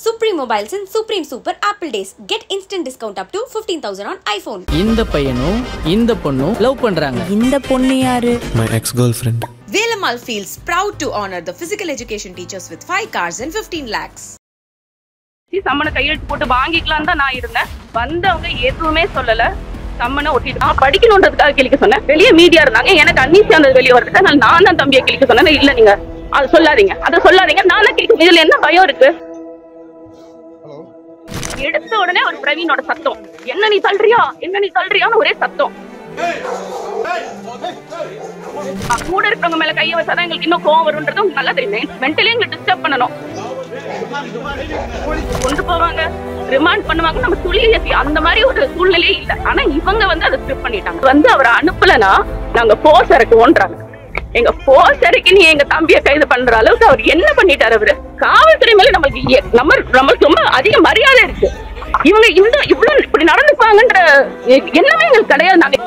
Supreme Mobiles and Supreme Super Apple Days. Get instant discount up to 15,000 on iPhone. இந்த பையனும் இந்த பொண்ணும் love பண்றாங்க. இந்த பொண்ணு யாரு? My ex-girlfriend. Velamal feels proud to honor the physical education teachers with 5 cars and 15 lakhs. சம்மனை கையெழுத்து போட்டு வாங்கிக்கலாம் தான் நான் இருந்தேன். வந்தவங்க எதுவுமே சொல்லல. சம்மனை ஒட்டிட்டு நான் படிக்கணுன்றதுக்காக கிளிக்க சொன்னேன். வெளியே மீடியா இருந்தாங்க. எனக்கு அன்னிசியானது வெளியே வருது. அதனால நான் தான் தம்பியை கிளிக்க சொன்னேன். இல்ல நீங்க அதை சொல்லாதீங்க, அதை சொல்லாதீங்க. நான் தான் கிளிக்க. இதுல என்ன பயம் இருக்கு? எடுத்த உடனே ஒரு பிரவீனோட சத்தம், என்ன நீ சொல்றியா, என்ன நீ சொல்றியான்னு ஒரே சத்தம். கூட இருக்கிறவங்க மேல கைய வச்சாதான் எங்களுக்கு இன்னும் கோவம் வரும்ன்றது உங்களுக்கு நல்லா தெரியும். மென்டலி எங்களுக்கு டிஸ்டர்ப் பண்ணணும். கொண்டு போவாங்க, ரிமாண்ட் பண்ணுவாங்க. நம்ம துளியை அந்த மாதிரி ஒரு சூழ்நிலையே இல்லை. ஆனா இவங்க அதை ஸ்கிரிப்ட் பண்ணிட்டாங்க. அவரை அனுப்பலன்னா நாங்க போர்ஸ் இறக்குவோன்றாங்க. எங்க போர்ஸ் இறக்கி நீ எங்க தம்பியை கைது பண்ற அளவுக்கு அவர் என்ன பண்ணிட்டாரு? அவரு காவல்துறை மேல நம்மளுக்கு ரொம்ப அதிக மரியாதை இருக்கு. இவங்க இவ்வளவு இப்படி நடந்துப்பாங்கன்ற எண்ணமே எங்களுக்கு கிடையாது. நாங்க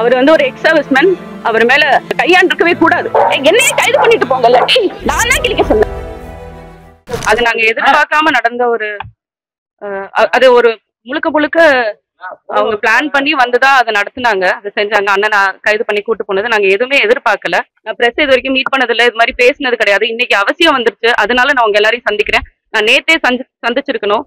அவர் ஒரு எக்ஸ் சர்வீஸ்மேன், அவர் மேல கையாண்டிருக்கவே கூடாது. என்னையே கைது பண்ணிட்டு போங்க, இல்லாட்டி நான் தான் கிளிக்க சொன்னேன். அது நாங்க எதிர்பார்க்காம நடந்த அது ஒரு முழுக்க அவங்க பிளான் பண்ணி வந்துதான் அதை நடத்தினாங்க, அதை செஞ்சாங்க. அண்ணன் கைது பண்ணி கூட்டு போனது நாங்க எதுவுமே எதிர்பார்க்கல. நான் பிரஸ் இது வரைக்கும் மீட் பண்ணதில்லை, இது மாதிரி பேசினது கிடையாது. இன்னைக்கு அவசியம் வந்துருச்சு, அதனால நான் உங்க எல்லாரையும் சந்திக்கிறேன். நான் நேத்தே சந்திச்சிருக்கணும்.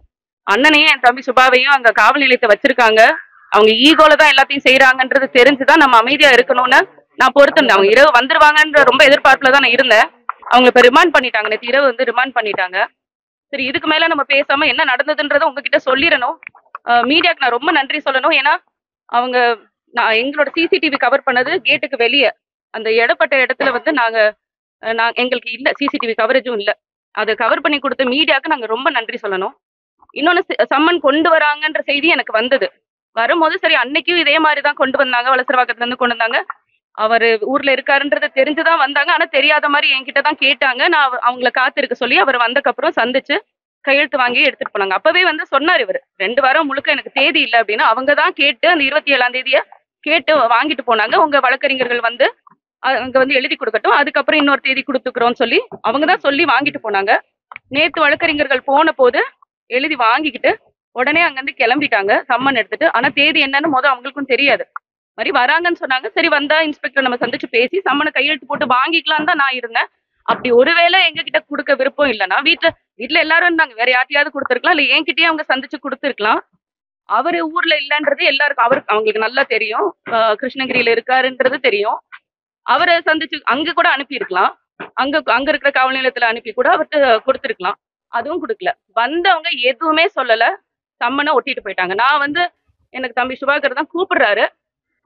அண்ணனையும் என் தம்பி சுபாவையும் அந்த காவல் நிலையத்தை வச்சிருக்காங்க. அவங்க ஈகோல தான் எல்லாத்தையும் செய்யறாங்கன்றது தெரிஞ்சுதான் நம்ம அமைதியா இருக்கணும்னு நான் பொறுத்திருந்தேன். அவங்க இரவு வந்துருவாங்கன்ற ரொம்ப எதிர்பார்ப்புல தான் நான் இருந்தேன். அவங்க இப்ப ரிமாண்ட் பண்ணிட்டாங்க, நேற்று இரவு ரிமாண்ட் பண்ணிட்டாங்க. சரி, இதுக்கு மேல நம்ம பேசாம என்ன நடந்ததுன்றதை உங்ககிட்ட சொல்லிடணும். மீடியாவுக்கு நான் ரொம்ப நன்றி சொல்லணும். ஏன்னா அவங்க எங்களோட சிசிடிவி கவர் பண்ணது கேட்டுக்கு வெளியே, அந்த இடப்பட்ட இடத்துல நாங்க எங்களுக்கு இல்ல, சிசிடிவி கவரேஜும் இல்ல. அதை கவர் பண்ணி கொடுத்த மீடியாவுக்கு நாங்க ரொம்ப நன்றி சொல்லணும். இன்னொன்னு, சம்மன் கொண்டு வராங்கன்ற செய்தி எனக்கு வந்தது. வரும்போது சரி, அன்னைக்கும் இதே மாதிரிதான் கொண்டு வந்தாங்க, வலசரவாக்கத்துல இருந்து கொண்டு வந்தாங்க. அவரு ஊர்ல இருக்காருன்றத தெரிஞ்சுதான் வந்தாங்க. ஆனா தெரியாத மாதிரி என்கிட்டதான் கேட்டாங்க. நான் அவங்கள காத்திருக்க சொல்லி அவர் வந்தக்கப்புறம் சந்திச்சு கையெழுத்து வாங்கி எடுத்துட்டு போனாங்க. அப்பவே சொன்னார் இவர் 2 வாரம் முழுக்க எனக்கு தேதி இல்லை அப்படின்னு. அவங்கதான் கேட்டு அந்த 27ஆம் தேதியை கேட்டு வாங்கிட்டு போனாங்க. உங்க வழக்கறிஞர்கள் அங்க எழுதி கொடுக்கட்டும், அதுக்கப்புறம் இன்னொரு தேதி கொடுத்துக்கிறோம்னு சொல்லி அவங்கதான் சொல்லி வாங்கிட்டு போனாங்க. நேத்து வழக்கறிஞர்கள் போன போது எழுதி வாங்கிக்கிட்டு உடனே அங்கிருந்து கிளம்பிட்டாங்க சம்மன் எடுத்துட்டு. ஆனா தேதி என்னன்னு அவங்களுக்கும் தெரியாது. மாதிரி வராங்கன்னு சொன்னாங்க. சரி, வந்தா இன்ஸ்பெக்டர் நம்ம சந்திச்சு பேசி சம்மனை கையெழுத்து போட்டு வாங்கிக்கலாம் தான் நான் இருந்தேன். அப்படி ஒருவேளை எங்க கிட்ட கொடுக்க விருப்பம் இல்லைன்னா வீட்டுல எல்லாரும் இருந்தாங்க, வேற யார்ட்டையாவது கொடுத்துருக்கலாம், இல்ல என்கிட்டயே அவங்க சந்திச்சு கொடுத்துருக்கலாம். அவரு ஊர்ல இல்லைன்றது எல்லாருக்கும் அவங்களுக்கு நல்லா தெரியும். கிருஷ்ணகிரியில இருக்காருன்றது தெரியும். அவரை சந்திச்சு அங்க கூட அனுப்பி இருக்கலாம். அங்க இருக்கிற காவல் நிலையத்துல அனுப்பி கூட அவர்கிட்ட கொடுத்துருக்கலாம். அதுவும் கொடுக்கல. வந்தவங்க எதுவுமே சொல்லல, சம்மனை ஒட்டிட்டு போயிட்டாங்க. நான் எனக்கு தம்பி சுபாகர் தான் கூப்பிடுறாரு.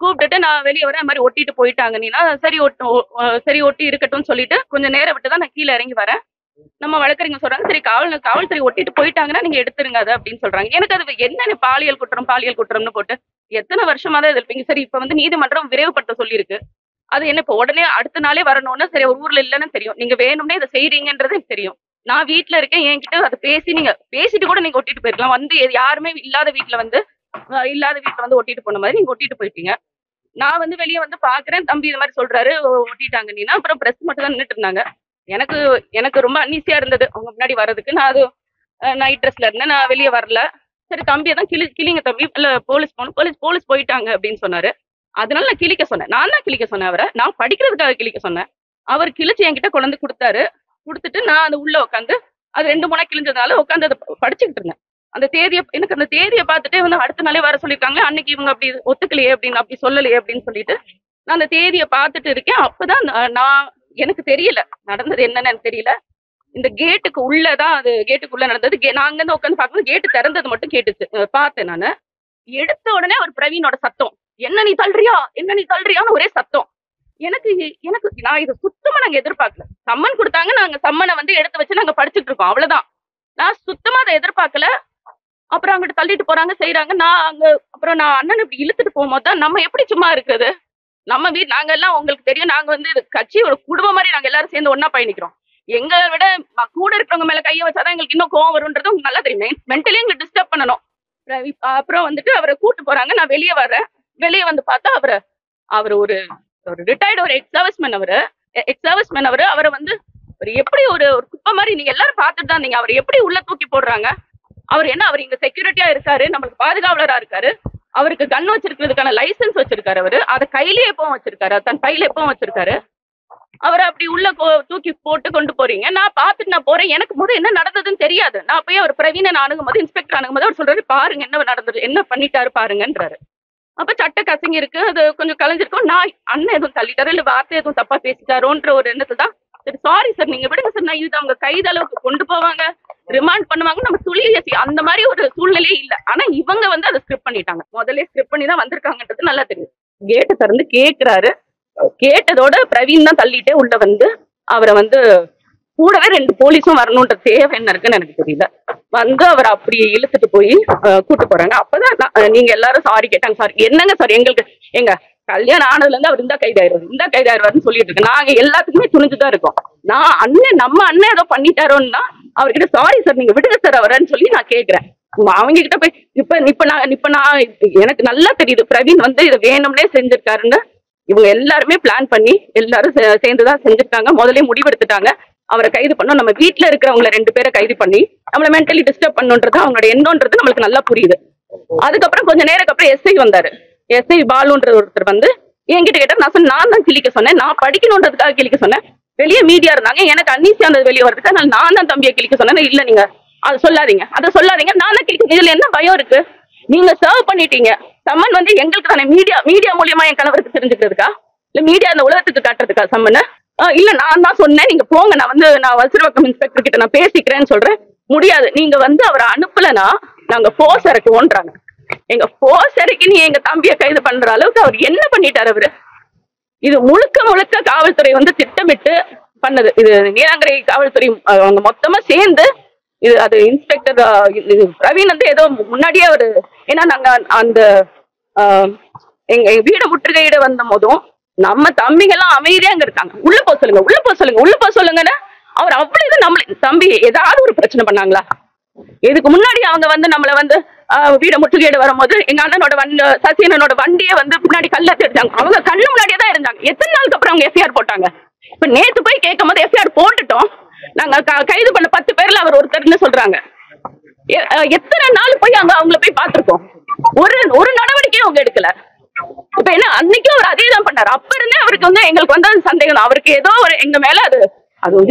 கூப்பிட்டுட்டு நான் வெளியே வரேன், அது மாதிரி ஒட்டிட்டு போயிட்டாங்க. நீனா சரி ஒட்டி இருக்கட்டும்னு சொல்லிட்டு கொஞ்சம் நேரம் விட்டுதான் நான் கீழே இறங்கி வரேன். நம்ம வழக்கறிஞர் சொல்றாங்க, சரி காவல்துறை ஒட்டிட்டு போயிட்டாங்கன்னா நீங்க எடுத்துருங்க அது அப்படின்னு சொல்றாங்க. எனக்கு அது என்ன பாலியல் குற்றம்னு போட்டு எத்தனை வருஷமா தான் இருப்பீங்க. சரி, இப்ப நீதிமன்றம் விரைவுபடுத்த சொல்லியிருக்கு. அது என்ன இப்ப உடனே அடுத்த நாளே வரணும்னு, சரி ஒரு ஊர்ல இல்லைன்னு தெரியும், நீங்க வேணும்னே இதை செய்றீங்கன்றது எனக்கு தெரியும். நான் வீட்டுல இருக்கேன், என்கிட்ட அதை பேசிட்டு கூட நீங்க ஒட்டிட்டு போயிருக்கலாம். யாருமே இல்லாத வீட்டுல ஒட்டிட்டு போன மாதிரி நீங்க ஒட்டிட்டு போயிட்டீங்க. நான் வெளியே பாக்குறேன், தம்பி இது மாதிரி சொல்றாரு ஒட்டிட்டாங்க நீனா. அப்புறம் பிரஸ் மட்டும் தான் நின்றுட்டு இருந்தாங்க. எனக்கு ரொம்ப அன்ஈசியா இருந்தது அவங்க முன்னாடி வர்றதுக்கு. நான் நைட் ட்ரெஸ்ல இருந்தேன், நான் வெளியே வரல. சரி, தம்பியை தான் கிளிங்க தம்பி, இல்ல போலீஸ் போகணும், போலீஸ் போயிட்டாங்க அப்படின்னு சொன்னாரு. அதனால நான் கிளிக்க சொன்னேன். நான் தான் கிளிக்க சொன்னேன் அவரை. நான் படிக்கிறதுக்காக கிளிக்க சொன்னேன். அவர் கிழிச்சு என்கிட்ட கொண்டு கொடுத்தாரு. கொடுத்துட்டு நான் உள்ள உட்காந்து அது 2 மூணா கிழிஞ்சதுனால உட்காந்து அதை படிச்சுக்கிட்டு இருந்தேன். அந்த தேதியை பார்த்துட்டு அடுத்த நாளே வர சொல்லியிருக்காங்க. அன்னைக்கு இவங்க அப்படி ஒத்துக்கலையே அப்படின்னு, அப்படி சொல்லலையே அப்படின்னு சொல்லிட்டு நான் அந்த தேதியை பார்த்துட்டு இருக்கேன். அப்பதான் எனக்கு தெரியல நடந்தது என்னன்னு எனக்கு தெரியல. இந்த கேட்டுக்கு உள்ளதான் நடந்தது. நான் அங்கிருந்து உட்காந்து பார்க்கும்போது கேட்டு திறந்தது மட்டும் கேட்டுச்சு, பார்த்தேன். நான் எடுத்த உடனே ஒரு பிரவீனோட சத்தம், என்ன நீ சொல்றியான்னு ஒரே சத்தம். எனக்கு நான் இதை சுத்தமா நாங்க எதிர்பார்க்கல. சம்மன் கொடுத்தாங்க, நாங்க சம்மனை எடுத்து வச்சு நாங்க படிச்சுட்டு இருக்கோம், அவ்வளவுதான். நான் சுத்தமா அதை எதிர்பார்க்கல. அப்புறம் அங்கிட்டு தள்ளிட்டு போறாங்க, செய்யறாங்க. அப்புறம் நான் அண்ணன் இப்படி இழுத்துட்டு போகும்போது தான் நம்ம எப்படி சும்மா இருக்குது. நம்ம நாங்க எல்லாம் உங்களுக்கு தெரியும், நாங்க கட்சி ஒரு குடும்பம் மாதிரி நாங்க எல்லாரும் சேர்ந்து ஒன்னா பயணிக்கிறோம். எங்களை விட கூட இருக்கிறவங்க மேல கையை வச்சாதான் எங்களுக்கு இன்னும் கோவம் வரும்ன்றது உங்களுக்கு நல்லா தெரியும். மென்டலி எங்களுக்கு டிஸ்டர்ப் பண்ணணும். அப்புறம் அவரை கூட்டு போறாங்க. நான் வெளியே வர்றேன். வெளியே பார்த்தா அவர் ஒரு ரிட்டையர்டு ஒரு எக்ஸ் சர்வீஸ்மேன். அவரை எப்படி ஒரு குப்பை மாதிரி நீங்க எல்லாரும் பார்த்துட்டு தான் இருந்தீங்க. அவர் எப்படி உள்ள தூக்கி போடுறாங்க? அவர் என்ன, அவர் இங்க செக்யூரிட்டியா இருக்காரு, நம்மளுக்கு பாதுகாவலரா இருக்காரு, அவருக்கு கன் வச்சிருக்கிறதுக்கான லைசன்ஸ் வச்சிருக்காரு, அவரு அதை கையிலேயே எப்பவும் வச்சிருக்காரு, தன் பையில எப்பவும் வச்சிருக்காரு. அவரை அப்படி உள்ள தூக்கி போட்டு கொண்டு போறீங்க. நான் பார்த்துட்டு நான் போறேன். எனக்கு முதல் என்ன நடந்ததுன்னு தெரியாது. நான் போய் அவர் பிரவீனை அணுகும் போது, இன்ஸ்பெக்டர் அணுகும் போது அவர் சொல்றாரு, பாருங்க என்ன நடந்தது, என்ன பண்ணிட்டாரு பாருங்கன்றாரு. அப்ப சட்ட கசங்கி இருக்கு, அது கொஞ்சம் கலைஞ்சிருக்கும். நான் அண்ணன் எதுவும் தள்ளிட்டாரு இல்ல வார்த்தை எதுவும் தப்பா பேசிட்டாரோன்ற ஒரு எண்ணத்துல தான் சரி சாரி சார் நீங்க விடுங்க சார், நான் இது அவங்க கைது அளவுக்கு கொண்டு போவாங்க, ரிமாண்ட் பண்ணுவாங்க, நம்ம துளிய அந்த மாதிரி ஒரு சூழ்நிலையே இல்ல. ஆனா இவங்க வந்து அதை ஸ்கிரிப்ட் பண்ணிட்டாங்க. முதல்ல ஸ்கிரிப்ட் பண்ணி தான் வந்திருக்காங்கன்றது நல்லா தெரியும். கேட்டை திறந்து கேட்கிறாரு. கேட்டதோட பிரவீன் தான் தள்ளிட்டே உள்ள வந்து அவரை வந்து கூடவே 2 போலீஸும் வரணும்ன்ற தேவை என்ன இருக்குன்னு எனக்கு தெரியல. வந்து அவர் அப்படி இழுத்துட்டு போய் கூட்டு போறாங்க. அப்பதான் நீங்க எல்லாரும் சாரி கேட்டாங்க. சாரி என்னங்க சார், எங்களுக்கு எங்க கல்யாணம் ஆனதுல இருந்து அவர் இந்த கைதாயிருவாருன்னு சொல்லிட்டு இருக்கு. நாங்க எல்லாத்துக்குமே துணிஞ்சுதான் இருக்கோம். நம்ம அண்ணன் ஏதோ பண்ணிட்டாரோன்னு தான் அவர்கிட்ட சாரி சார் நீங்க விடுங்க சார் அவரன்னு சொல்லி நான் கேட்கிறேன். அவங்க கிட்ட போய் இப்ப நான் எனக்கு நல்லா தெரியுது பிரவீன் வந்து இதை வேணும்னே செஞ்சிருக்காருன்னு. இவங்க எல்லாருமே பிளான் பண்ணி எல்லாரும் சேர்ந்துதான் செஞ்சிருக்காங்க. முதலே முடிவெடுத்துட்டாங்க அவரை கைது பண்ணோம். நம்ம வீட்டுல இருக்கிறவங்களை 2 பேரை கைது பண்ணி நம்மள மென்டலி டிஸ்டர்ப் பண்ணுன்றது அவங்களோட எண்ணம்ன்றது நம்மளுக்கு நல்லா புரியுது. அதுக்கப்புறம் கொஞ்ச நேரம் அப்புறம் எஸ்ஐ வந்தாரு. எஸ்ஐ பாலுன்ற ஒருத்தர் வந்து என்கிட்ட கேட்டார். நான் சொன்னேன் நான் தான் கிளிக்க சொன்னேன், நான் படிக்கணுன்றதுக்காக கிளிக்க சொன்னேன். வெளியே மீடியா இருந்தாங்க, எனக்கு அன்னீசியா இருந்தது வெளியே வரதுக்கு, அதனால நான் தான் தம்பியை கிளிக்க சொன்னேன். இல்ல நீங்க அதை சொல்லாதீங்க நான் தான் கிளிக்க. இதுல என்ன பயம் இருக்கு? நீங்க சர்வ் பண்ணிட்டீங்க. சம்மன் வந்து எங்களுக்கு தானே, மீடியா மூலியமா என் கணவருக்கு தெரிஞ்சுக்கிறதுக்கா இல்ல மீடியா அந்த உலகத்துக்கு காட்டுறதுக்கா சம்மன்? இல்ல நான் தான் சொன்னேன் நீங்க போங்க, நான் வசிரவக்கம் இன்ஸ்பெக்டர் கிட்ட நான் பேசிக்கிறேன்னு சொல்றேன். முடியாது, நீங்க வந்து அவரை அனுப்பலன்னா நாங்க போர்ஸ் இறக்குவோன்றாங்க. எங்க போர்ஸ் இறக்கி நீ எங்க தம்பியை கைது பண்ற அளவுக்கு அவர் என்ன பண்ணிட்டாரு அவரு? இது முழுக்க காவல்துறை வந்து திட்டமிட்டு பண்ணது. இது நீலாங்கரை காவல்துறை அவங்க மொத்தமா சேர்ந்து இது அது இன்ஸ்பெக்டர் பிரவீன் வந்து ஏதோ முன்னாடியே அவரு, ஏன்னா நாங்க அந்த எங்க வீடு முற்றுகையிட வந்த போதும் நம்ம தம்பிங்க எல்லாம் அமைதியா அங்க இருக்காங்க. உள்ள போக சொல்லுங்கன்னு அவர் அப்படிதான் நம்மள தம்பி ஏதாவது ஒரு பிரச்சனை பண்ணாங்களா? இதுக்கு முன்னாடி அவங்க வந்து நம்மள வந்து வீடை முற்றுகையிட வரும்போது எங்க அண்ணனோட சசியனோட வண்டியை வந்து பின்னாடி கல்லத்தை எடுத்தாங்க. அவங்க கண்ணு முன்னாடியே தான் இருந்தாங்க. எத்தனை நாளுக்கு அப்புறம் அவங்க எஃப்ஐஆர் போட்டாங்க? இப்ப நேத்து போய் கேட்கும் போது எஃப்ஐஆர் போட்டுட்டோம், நாங்க கைது பண்ண 10 பேர்ல அவர் ஒருத்தர்னு சொல்றாங்க. எத்தனை நாள் போய் அவங்கள போய் பார்த்திருக்கோம், ஒரு நடவடிக்கையும் அவங்க எடுக்கல. இப்ப என்ன அன்னைக்கும் அவர் அதே தான் பண்ணாரு. அப்ப இருந்தே அவருக்கு வந்து எங்களுக்கு வந்து சந்தேகம், அவருக்கு ஏதோ ஒரு எங்க மேல அது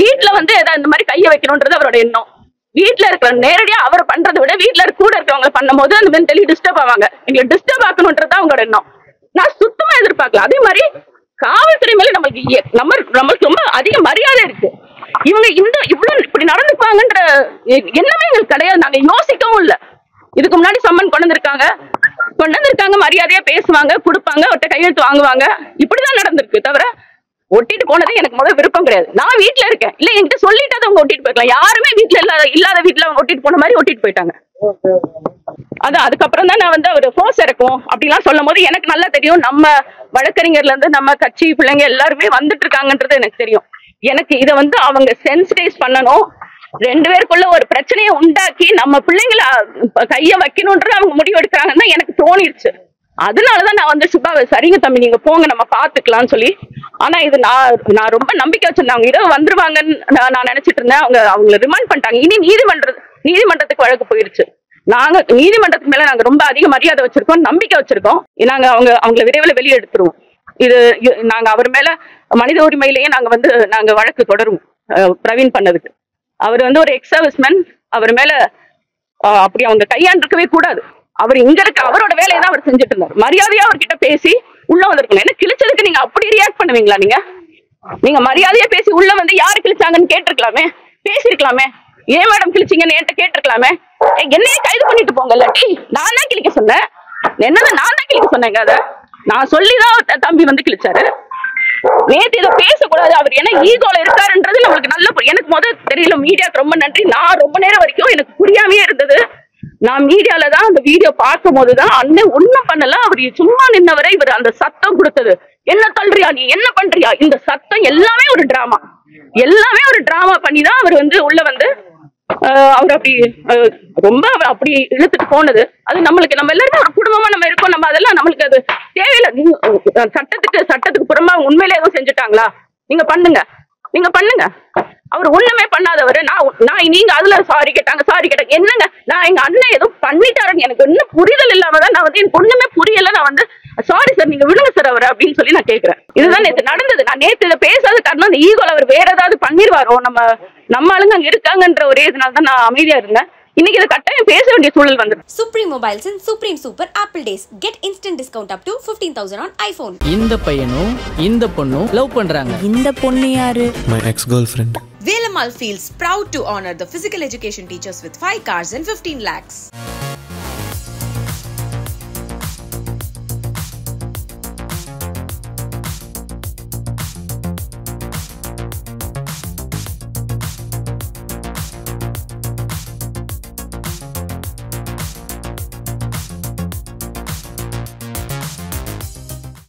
வீட்டுல வந்து ஏதாவது இந்த மாதிரி கையை வைக்கணும்ன்றது அவரோட எண்ணம். வீட்டுல இருக்கிற நேரடியா அவர் பண்றதை விட வீட்டுல கூட இருக்கிறவங்க பண்ணும் போது அந்த மென்டலி டிஸ்டர்ப் ஆவாங்க. எங்களை டிஸ்டர்ப் ஆக்கணும்ன்றது அவங்களோட எண்ணம். நான் சுத்தமா எதிர்பார்க்கல. அதே மாதிரி காவல்துறை மேல நம்மளுக்கு ரொம்ப அதிக மரியாதை இருக்கு. இவங்க இவ்வளவு இப்படி நடந்துப்பாங்கன்ற எண்ணமே எங்களுக்கு கிடையாது. நாங்க யோசிக்கவும் இல்லை. இதுக்கு முன்னாடி சம்மன் கொண்டு வந்திருக்காங்க, மரியாதையா பேசுவாங்க, கொடுப்பாங்க, அவர்கிட்ட கையெழுத்து வாங்குவாங்க. இப்படிதான் நடந்திருக்கு. தவிர ஒட்டிட்டு போனது எனக்கு முதல் விருப்பம் கிடையாது. நான் வீட்டுல இருக்கேன், இல்ல என்கிட்ட சொல்லிட்டு அவங்க ஒட்டிட்டு போயிருக்கலாம். யாருமே வீட்டுல இல்லாத வீட்டுல அவங்க ஒட்டிட்டு போன மாதிரி ஒட்டிட்டு போயிட்டாங்க. அதுக்கப்புறம் தான் நான் வந்து அவர் போர்ஸ் இறக்கும் அப்படிலாம் சொல்லும் போது எனக்கு நல்லா தெரியும். நம்ம வழக்கறிஞர்ல இருந்து நம்ம கட்சி பிள்ளைங்க எல்லாருமே வந்துட்டு இருக்காங்கன்றது எனக்கு தெரியும். எனக்கு இதை வந்து அவங்க சென்சிடைஸ் பண்ணணும், 2 பேருக்குள்ள ஒரு பிரச்சனையை உண்டாக்கி நம்ம பிள்ளைங்களை கைய வைக்கணும்ன்றது அவங்க முடிவு எடுக்கிறாங்கன்னு தான் எனக்கு தோணிருச்சு. அதனாலதான் நான் வந்து சுபா சரிங்க தம்பி நீங்க போங்க நம்ம பாத்துக்கலாம்னு சொல்லி. ஆனா இது நான் ரொம்ப நம்பிக்கை வச்சிருந்தேன். அவங்க இரவு வந்துருவாங்கன்னு நான் நினைச்சிட்டு இருந்தேன். அவங்களை ரிமாண்ட் பண்ணிட்டாங்க. இனி நீதிமன்றத்துக்கு வழக்கு போயிருச்சு. நாங்க நீதிமன்றத்துக்கு மேல நாங்க ரொம்ப அதிக மரியாதை வச்சிருக்கோம், நம்பிக்கை வச்சிருக்கோம். நாங்க அவங்களை விரைவில் வெளியே எடுத்துருவோம். இது நாங்க அவர் மேல மனித உரிமையிலேயே நாங்க வழக்கு தொடருவோம். பிரவீன் பண்ணதுக்கு அவர் வந்து ஒரு எக்ஸ் சர்வீஸ்மேன். அவர் மேல அப்படி அவங்க கையாண்டிருக்கவே கூடாது. அவர் இங்க இருக்க அவரோட வேலையை தான் அவர் செஞ்சுட்டு இருந்தார். மரியாதையா அவர்கிட்ட பேசி உள்ள வந்திருக்கணும். என்ன கிழிச்சதுக்கு நீங்க அப்படி ரியாக்ட் பண்ணுவீங்களா? நீங்க மரியாதையா பேசி உள்ள வந்து யாரு கிழிச்சாங்கன்னு கேட்டிருக்கலாமே, பேசிருக்கலாமே. ஏன் மேடம் கிழிச்சிங்கன்னு என்கிட்ட கேட்டிருக்கலாமே. என்னையே கைது பண்ணிட்டு போங்க. இல்லாட்டி நான் தான் கிழிக்க சொன்னேன். என்னது நான் தான் கிழிக்க சொன்னேங்க? அதை நான் சொல்லிதான் தம்பி வந்து கிழிச்சாரு. நேற்று இதை பேசக்கூடாது, அவர் என்ன ஈகோல இருக்காருன்றது நம்மளுக்கு நல்ல எனக்கு முதல் தெரியல. மீடியாவுக்கு ரொம்ப நன்றி. நான் ரொம்ப நேரம் வரைக்கும் எனக்கு புரியாமே இருந்தது. நான் மீடியால தான் அந்த வீடியோ பார்க்கும் போதுதான் அண்ணன் ஒண்ணும் பண்ணல, அவர் சும்மா நின்னவரை இவர் அந்த சத்தம் கொடுத்தது. என்ன தள்ளுறியா நீ, என்ன பண்றியா, இந்த சத்தம் எல்லாமே ஒரு டிராமா பண்ணிதான் அவர் வந்து உள்ள வந்து அவர் அப்படி ரொம்ப அப்படி இழுத்துட்டு போனது. அது நம்மளுக்கு நம்ம எல்லாருமே ஒரு குடும்பமா நம்ம இருக்கோம். நம்ம அதெல்லாம் நம்மளுக்கு அது தேவையில்லை. சட்டத்துக்கு புறமா உண்மையில எதுவும் செஞ்சுட்டாங்களா? நீங்க பண்ணுங்க. அவர் ஒண்ணுமே பண்ணாதவர். நான் நீங்க அதுல சாரி கேட்டாங்க என்னங்க, நான் எங்க அண்ணன் ஏதோ பண்ணிட்டாருன்னு எனக்கு இன்னும் புரிதல் இல்லாம தான் நான் வந்து எனக்கு ஒண்ணுமே புரியல. நான் வந்து சாரி சார் நீங்க விடுங்க சார் அவர் அப்படின்னு சொல்லி நான் கேட்கிறேன். இதுதான் நேற்று நடந்தது. நான் நேற்று இதை பேசாத காரணம் அந்த ஈகோல அவர் வேற ஏதாவது பண்ணிடுவாரோ, நம்ம ஆளுங்க அங்க இருக்காங்கன்ற ஒரே இதனால தான் நான் அமைதியா இருந்தேன். இன்னைக்கு இதை கட்டாயம் பேச வேண்டிய சூழல் வந்து. Supreme Mobiles in Supreme Super Apple Days. Get instant discount up to 15,000 on iPhone. இந்த பையனும் இந்த பொண்ணும் லவ் பண்றாங்க. இந்த பொண்ணு யாரு? My ex-girlfriend. Velamal feels proud to honor the physical education teachers with 5 cars and 15 lakhs.